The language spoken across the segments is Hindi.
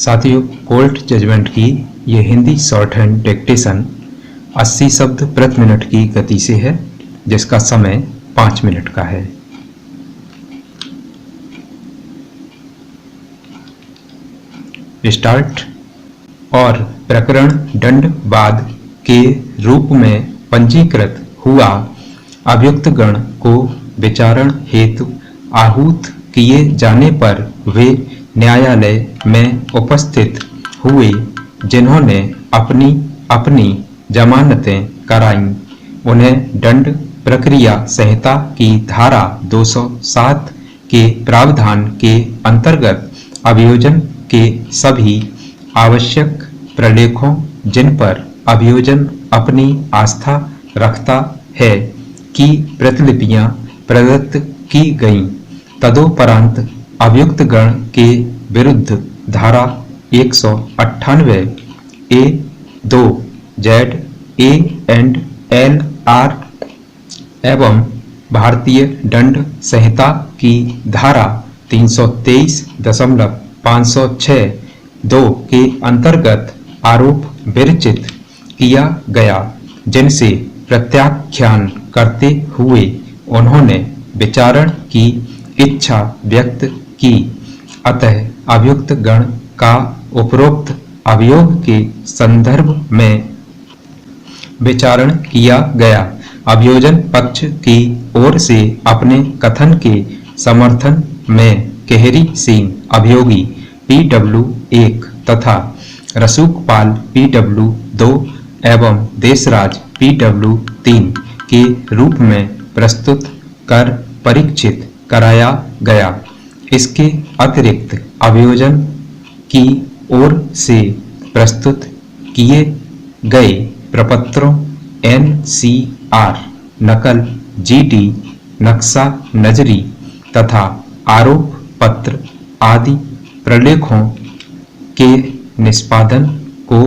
साथियों, कोर्ट जजमेंट की ये हिंदी शॉर्ट हैंड डिक्टेशन 80 शब्द प्रति मिनट की गति से है, जिसका समय 5 मिनट का है। स्टार्ट। और प्रकरण दंड वाद के रूप में पंजीकृत हुआ अभियुक्त गण को विचारण हेतु आहूत किए जाने पर वे न्यायालय में उपस्थित हुए जिन्होंने अपनी अपनी जमानतें कराईं, उन्हें दंड प्रक्रिया संहिता की धारा 207 के प्रावधान के अंतर्गत अभियोजन के सभी आवश्यक प्रलेखों जिन पर अभियोजन अपनी आस्था रखता है की प्रतिलिपियां प्रदत्त की गईं। तदोपरांत अभियुक्त गण के विरुद्ध धारा 198 A2 Z A and LR एवं भारतीय दंड संहिता की धारा 323.506(2) के अंतर्गत आरोप विरचित किया गया, जिनसे प्रत्याख्यान करते हुए उन्होंने विचारण की इच्छा व्यक्त की। अतः अभियुक्त गण का उपरोक्त अभियोग के संदर्भ में विचारण किया गया। अभियोजन पक्ष की ओर से अपने कथन के समर्थन में केहरी सिंह अभियोगी PW1 तथा रसूखपाल PW2 एवं देशराज PW3 के रूप में प्रस्तुत कर परीक्षित कराया गया। इसके अतिरिक्त अभियोजन की ओर से प्रस्तुत किए गए प्रपत्रों NCR, नकल GD, नक्शा नजरी तथा आरोप पत्र आदि प्रलेखों के निष्पादन को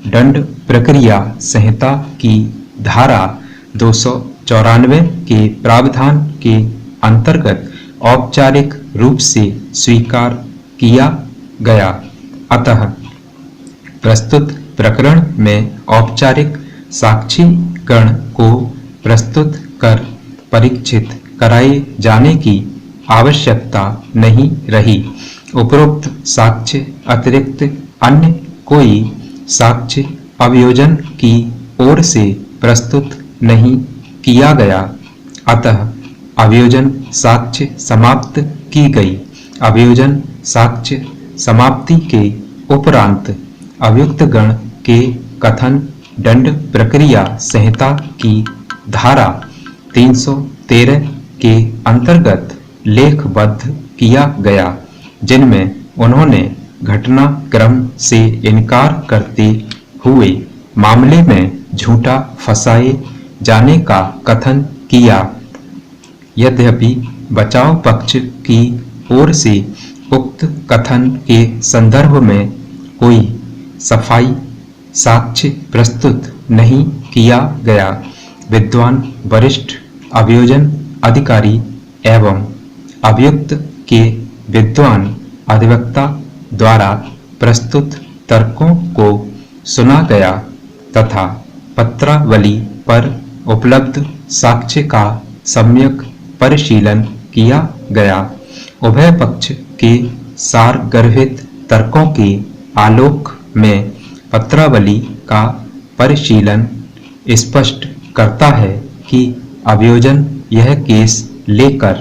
दंड प्रक्रिया संहिता की धारा 294 के प्रावधान के अंतर्गत औपचारिक रूप से स्वीकार किया गया। अतः प्रस्तुत प्रकरण में औपचारिक साक्षी गण को प्रस्तुत कर परीक्षित कराए जाने की आवश्यकता नहीं रही। उपरोक्त साक्ष्य अतिरिक्त अन्य कोई साक्ष्य अभियोजन की ओर से प्रस्तुत नहीं किया गया। अतः अभियोजन साक्ष्य समाप्त की गई। अभियोजन साक्ष्य समाप्ति के उपरांत अभियुक्त गण के कथन दंड प्रक्रिया संहिता की धारा 313 के अंतर्गत लेखबद्ध किया गया, जिनमें उन्होंने घटनाक्रम से इनकार करते हुए मामले में झूठा फंसाए जाने का कथन किया। यद्यपि बचाव पक्ष की ओर से उक्त कथन के संदर्भ में कोई सफाई साक्ष्य प्रस्तुत नहीं किया गया, विद्वान वरिष्ठ अभियोजन अधिकारी एवं अभियुक्त के विद्वान अधिवक्ता द्वारा प्रस्तुत तर्कों को सुना गया तथा पत्रावली पर उपलब्ध साक्ष्य का सम्यक परिशीलन किया गया। उभय पक्ष के सारगर्भित तर्कों के आलोक में पत्रावली का परिशीलन स्पष्ट करता है कि अभियोजन यह केस लेकर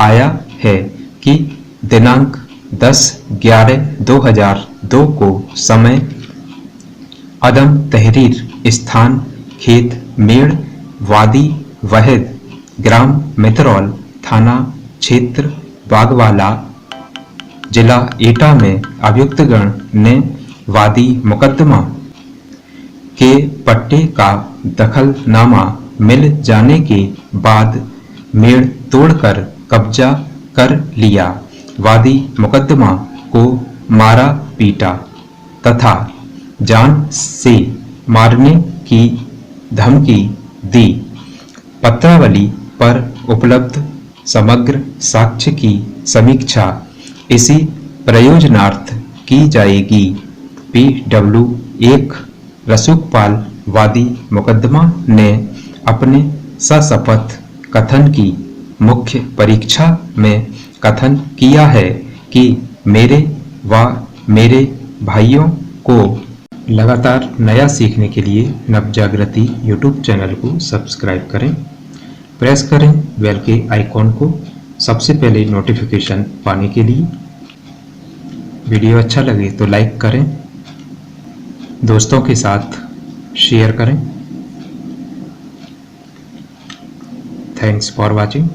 आया है कि दिनांक 10/11/2002 को समय अदम तहरीर स्थान खेत मेड़ वादी वहद ग्राम मित्रौल थाना क्षेत्र बागवाला जिला एटा में अभियुक्त गण ने वादी मुकदमा के पट्टे का दखलनामा मिल जाने के बाद मेड़ तोड़कर कब्जा कर लिया। वादी मुकदमा को मारा पीटा तथा जान से मारने की धमकी दी। पत्रावली पर उपलब्ध समग्र साक्ष्य की समीक्षा इसी प्रयोजनार्थ की जाएगी। PW1 रसूखपाल वादी मुकदमा ने अपने सशपथ कथन की मुख्य परीक्षा में कथन किया है कि मेरे व मेरे भाइयों को लगातार नया सीखने के लिए नवजागृति यूट्यूब चैनल को सब्सक्राइब करें, प्रेस करें बेल के आइकॉन को सबसे पहले नोटिफिकेशन पाने के लिए। वीडियो अच्छा लगे तो लाइक करें, दोस्तों के साथ शेयर करें। Thanks for watching.